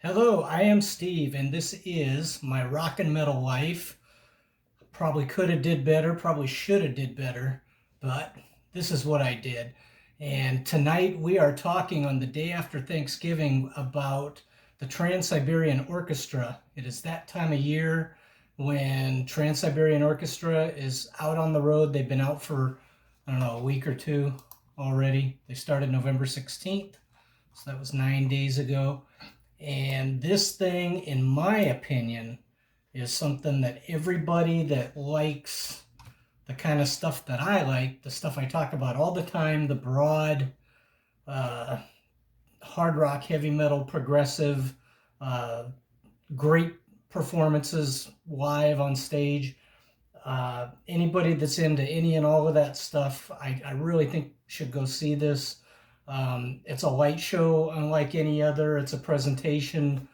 Hello, I am Steve, and this is my rock and metal life. Probably could have did better, probably should have did better, but this is what I did. And tonight we are talking on the day after Thanksgiving about the Trans-Siberian Orchestra. It is that time of year when Trans-Siberian Orchestra is out on the road. They've been out for, I don't know, a week or two already. They started November 16th, so that was 9 days ago. And this thing, in my opinion, is something that everybody that likes the kind of stuff that I like, the stuff I talk about all the time, the broad, uh, hard rock, heavy metal, progressive, uh, great performances live on stage. Anybody that's into any and all of that stuff, I really think should go see this. It's a light show unlike any other. It's a presentation,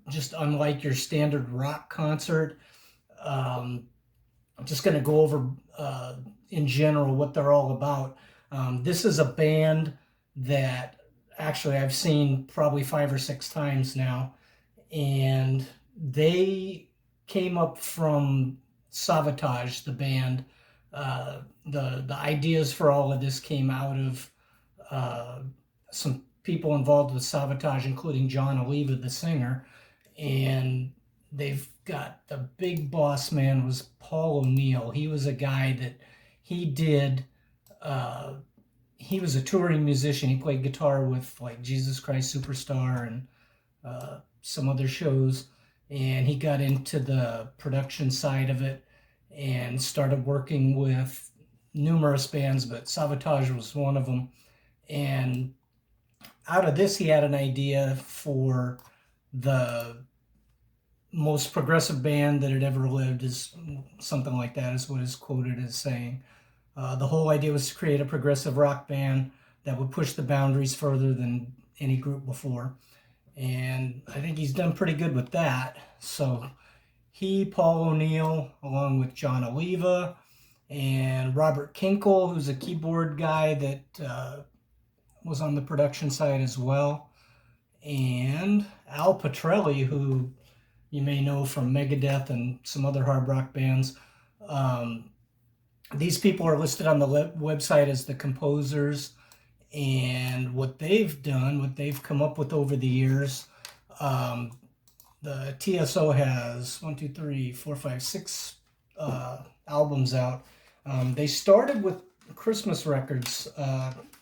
just unlike your standard rock concert. I'm just going to go over in general what they're all about. This is a band that actually I've seen probably 5 or 6 times now, and they came up from Savatage, the band. The ideas for all of this came out of uh, some people involved with Savatage, including John Oliva, the singer, and they've got the big boss man was Paul O'Neill. He was a guy that he did. Uh, he was a touring musician. He played guitar with like Jesus Christ Superstar and some other shows, and he got into the production side of it and started working with numerous bands, but Savatage was one of them. And out of this, he had an idea for the most progressive band that had ever lived, is something like that, is what is quoted as saying. The whole idea was to create a progressive rock band that would push the boundaries further than any group before. And I think he's done pretty good with that. So he, Paul O'Neill, along with John Oliva and Robert Kinkle, who's a keyboard guy that was on the production side as well, and Al Pitrelli, who you may know from Megadeth and some other hard rock bands. These people are listed on the website as the composers, and what they've done, what they've come up with over the years. The TSO has 1, 2, 3, 4, 5, 6 albums out. They started with Christmas records,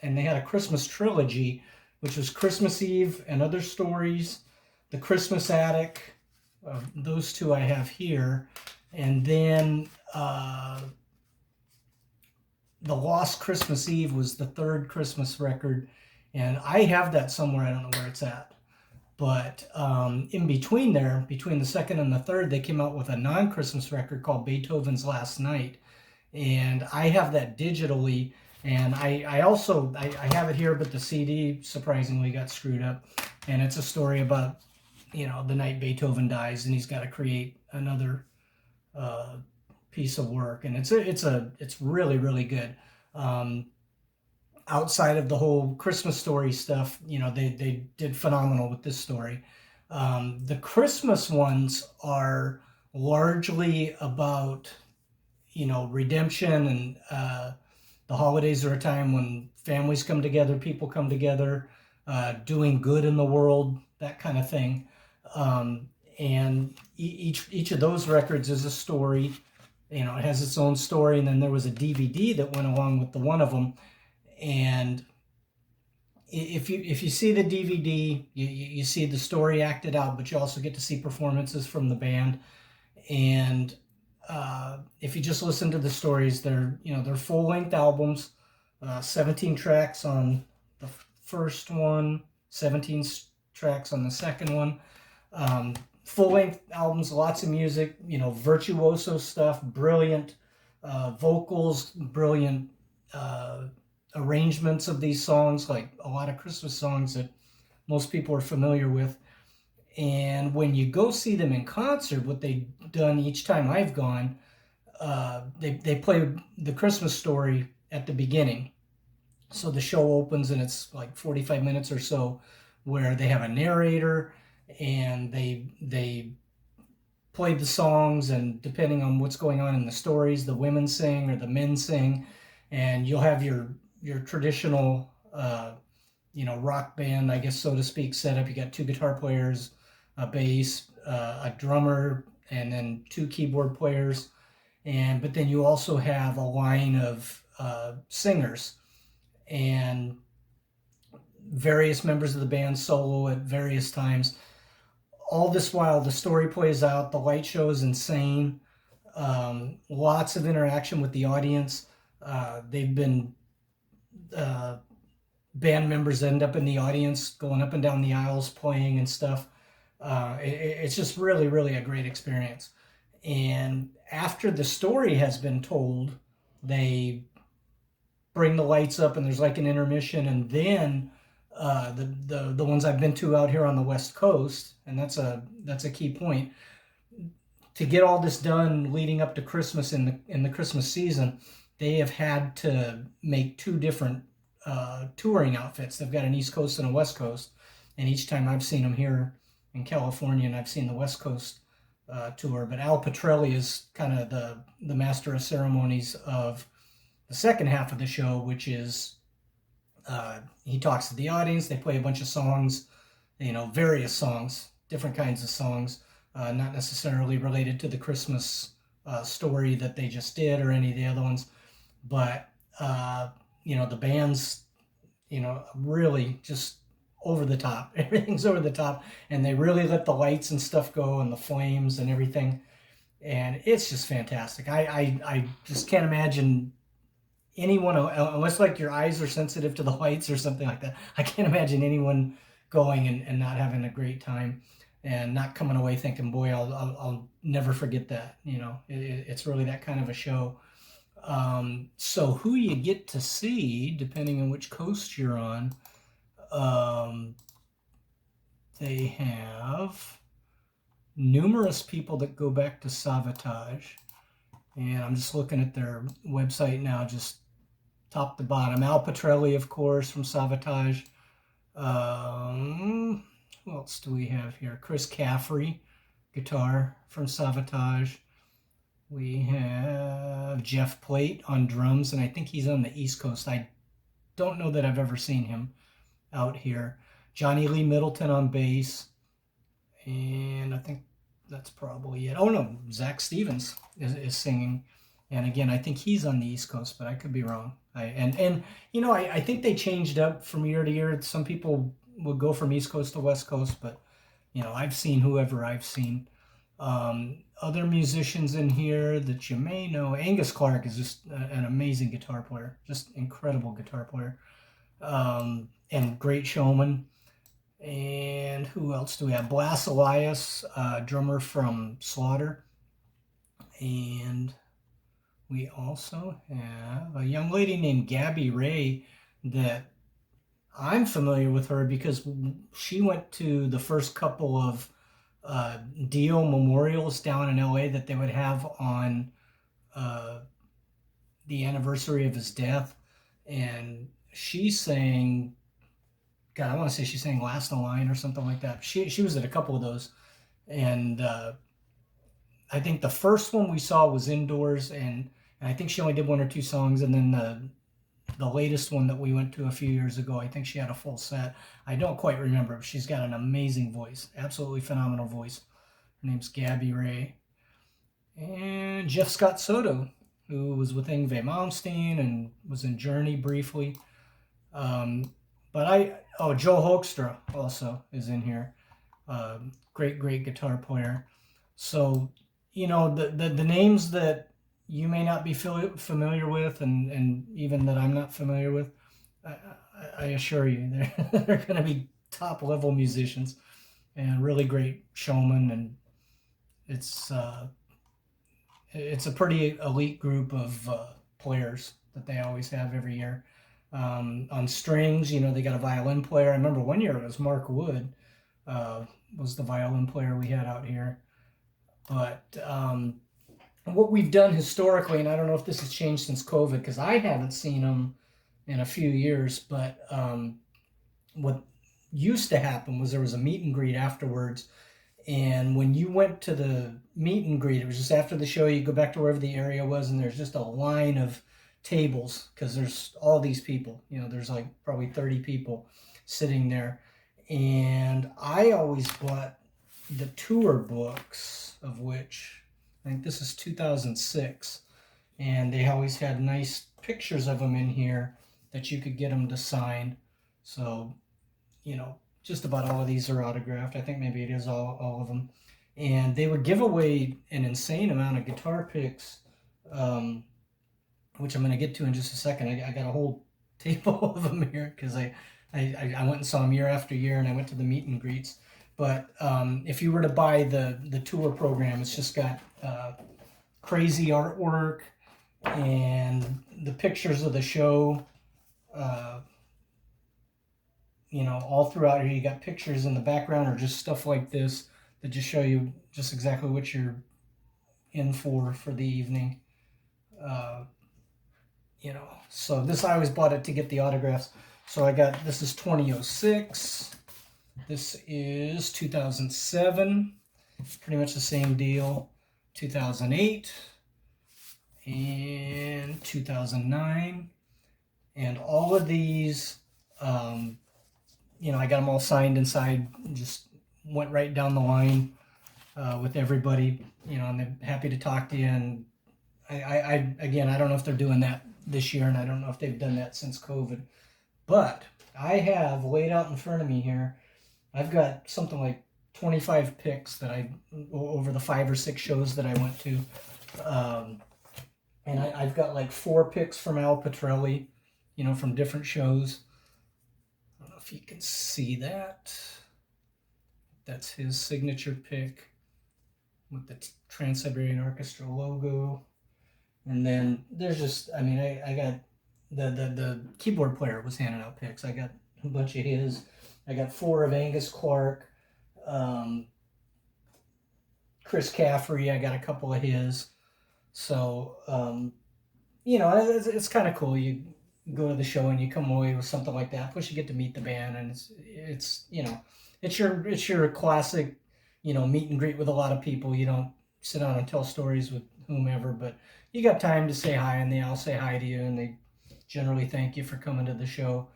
and they had a Christmas trilogy, which was Christmas Eve and Other Stories, The Christmas Attic. Those two I have here. And then The Lost Christmas Eve was the third Christmas record. And I have that somewhere. I don't know where it's at. But in between there, between the second and the third, they came out with a non-Christmas record called Beethoven's Last Night. And I have that digitally. And I also have it here, but the CD surprisingly got screwed up. And it's a story about, the night Beethoven dies, and he's got to create another piece of work. And it's really, really good. Outside of the whole Christmas story stuff, they did phenomenal with this story. The Christmas ones are largely about, redemption, and the holidays are a time when families come together, people come together, doing good in the world, that kind of thing. And each of those records is a story. It has its own story. And then there was a DVD that went along with the one of them. And if you see the DVD, you see the story acted out, but you also get to see performances from the band. And if you just listen to the stories, they're full-length albums, 17 tracks on the first one, 17 tracks on the second one. Full-length albums, lots of music, virtuoso stuff, brilliant vocals, brilliant arrangements of these songs, like a lot of Christmas songs that most people are familiar with. And when you go see them in concert, what they've done each time I've gone, they play the Christmas story at the beginning. So the show opens and it's like 45 minutes or so where they have a narrator, and they played the songs, and depending on what's going on in the stories, the women sing or the men sing, and you'll have your traditional rock band, I guess, so to speak, set up. You got two guitar players, a bass, a drummer, and then two keyboard players, but then you also have a line of singers, and various members of the band solo at various times. All this while the story plays out, the light show is insane. Lots of interaction with the audience. They've been band members end up in the audience, going up and down the aisles, playing and stuff. It's just really, really a great experience. And after the story has been told, they bring the lights up, and there's like an intermission, and then the ones I've been to out here on the West Coast, and that's a key point. To get all this done leading up to Christmas in the Christmas season, they have had to make two different touring outfits. They've got an East Coast and a West Coast, and each time I've seen them here in California, and I've seen the West Coast tour. But Al Petrelli is kind of the master of ceremonies of the second half of the show, which is he talks to the audience. They play a bunch of songs, various songs, different kinds of songs, not necessarily related to the Christmas story that they just did or any of the other ones, but the band's really just over the top. Everything's over the top, and they really let the lights and stuff go, and the flames and everything, and it's just fantastic. I just can't imagine anyone, unless like your eyes are sensitive to the lights or something like that, I can't imagine anyone going and not having a great time and not coming away thinking, boy, I'll never forget that. It's really that kind of a show. So who you get to see, depending on which coast you're on, they have numerous people that go back to Savatage. And I'm just looking at their website now, just top to bottom. Al Petrelli, of course, from Savatage. Who else do we have here? Chris Caffrey, guitar from Savatage. We have Jeff Plate on drums, and I think he's on the East Coast. I don't know that I've ever seen him out here. Johnny Lee Middleton on bass. And I think that's probably it. Oh, no, Zach Stevens is singing. And again, I think he's on the East Coast, but I could be wrong. I think they changed up from year to year. Some people would go from East Coast to West Coast, but, I've seen whoever I've seen. Other musicians in here that you may know. Angus Clark is just an amazing guitar player, just incredible guitar player, and great showman. And who else do we have? Blas Elias, drummer from Slaughter. And we also have a young lady named Gabby Ray that I'm familiar with her because she went to the first couple of Dio memorials down in LA that they would have on the anniversary of his death. And she sang, God, I want to say she sang Last in Line or something like that. She was at a couple of those. And I think the first one we saw was indoors, and I think she only did one or two songs. And then the latest one that we went to a few years ago, I think she had a full set. I don't quite remember, but she's got an amazing voice, absolutely phenomenal voice. Her name's Gabby Ray. And Jeff Scott Soto, who was with Yngwie Malmsteen and was in Journey briefly. Joe Hoekstra also is in here. Great guitar player. So, the names that you may not be familiar with, and even that I'm not familiar with, I assure you, they're going to be top level musicians and really great showmen, and it's a pretty elite group of players that they always have every year. On strings, they got a violin player. I remember one year it was Mark Wood, was the violin player we had out here. But what we've done historically, and I don't know if this has changed since COVID, because I haven't seen them in a few years, but what used to happen was there was a meet and greet afterwards. And when you went to the meet and greet, it was just after the show, you go back to wherever the area was, and there's just a line of tables because there's all these people. There's like probably 30 people sitting there. And I always bought the tour books, of which I think this is 2006. And they always had nice pictures of them in here that you could get them to sign. So, just about all of these are autographed. I think maybe it is all of them. And they would give away an insane amount of guitar picks, which I'm going to get to in just a second. I got a whole table of them here because I went and saw them year after year, and I went to the meet and greets. But if you were to buy the tour program, it's just got crazy artwork and the pictures of the show. All throughout here, you got pictures in the background or just stuff like this that just show you just exactly what you're in for the evening. So this, I always bought it to get the autographs. So this is 2006. This is 2007. Pretty much the same deal. 2008 and 2009. And all of these, I got them all signed inside, just went right down the line with everybody, and they're happy to talk to you. And I don't know if they're doing that this year, and I don't know if they've done that since COVID. But I have laid out in front of me here, I've got something like 25 picks that over the 5 or 6 shows that I went to. And I've got like 4 picks from Al Petrelli, from different shows. I don't know if you can see that. That's his signature pick with the Trans-Siberian Orchestra logo. And then there's just, I got the keyboard player was handing out picks. I got a bunch of his. I got 4 of Angus Clark. Chris Caffrey, I got a couple of his. So, it's kind of cool. You go to the show and you come away with something like that. Plus, you get to meet the band, and it's your classic, meet and greet with a lot of people. You don't sit down and tell stories with whomever, but you got time to say hi, and they all say hi to you, and they generally thank you for coming to the show.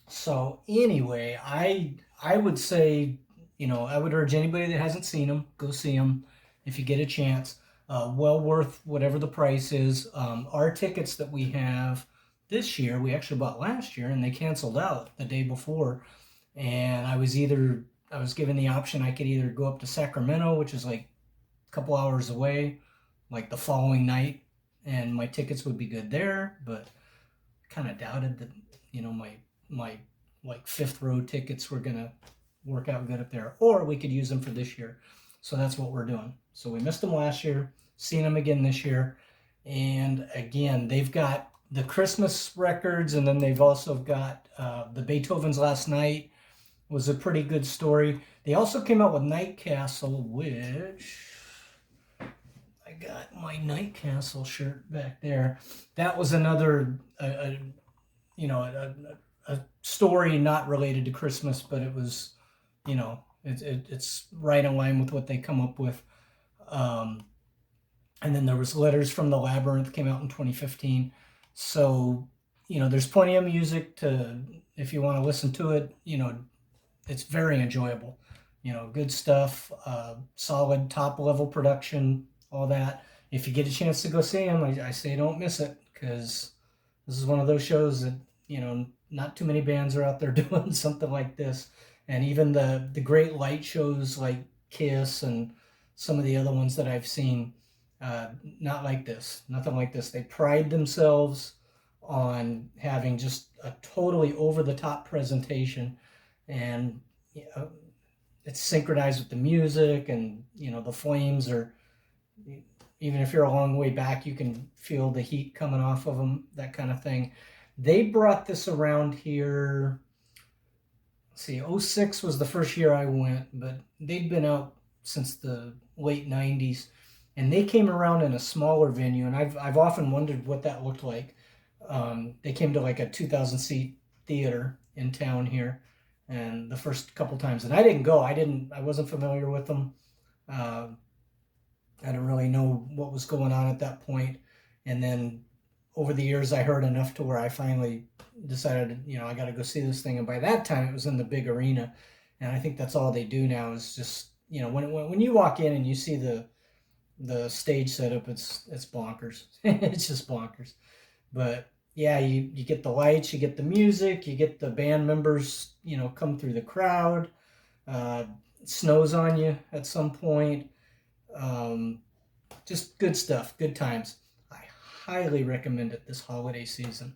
So anyway, I would say, I would urge anybody that hasn't seen them, go see them if you get a chance. Well worth whatever the price is. Our tickets that we have this year, we actually bought last year, and they canceled out the day before. And I was given the option, I could either go up to Sacramento, which is like a couple hours away, like the following night, and my tickets would be good there, but kind of doubted that, my like 5th row tickets were gonna work out good up there, or we could use them for this year. So that's what we're doing. So we missed them last year, seen them again this year. And again, they've got the Christmas records, and then they've also got the Beethoven's Last Night was a pretty good story. They also came out with Night Castle, which I got my Night Castle shirt back there. That was another, a story not related to Christmas, but it was, it's right in line with what they come up with. And then there was Letters from the Labyrinth, came out in 2015. So, there's plenty of music if you want to listen to it, it's very enjoyable. Good stuff, solid top level production, all that. If you get a chance to go see them, I say don't miss it, because this is one of those shows that, not too many bands are out there doing something like this. And even the great light shows like Kiss and some of the other ones that I've seen, not like this, nothing like this. They pride themselves on having just a totally over-the-top presentation, and it's synchronized with the music, and the flames are, even if you're a long way back, you can feel the heat coming off of them, that kind of thing. They brought this around here, let's see, 06 was the first year I went, but they'd been out since the late 90s, and they came around in a smaller venue, and I've often wondered what that looked like. They came to like a 2,000 seat theater in town here, and the first couple times, and I wasn't familiar with them. Uh, I didn't really know what was going on at that point, and then over the years, I heard enough to where I finally decided, I got to go see this thing. And by that time, it was in the big arena, and I think that's all they do now is just, when you walk in and you see the stage setup, it's bonkers. It's just bonkers. But yeah, you get the lights, you get the music, you get the band members, come through the crowd. Uh, it snows on you at some point. Um, just good stuff, good times. I highly recommend it this holiday season.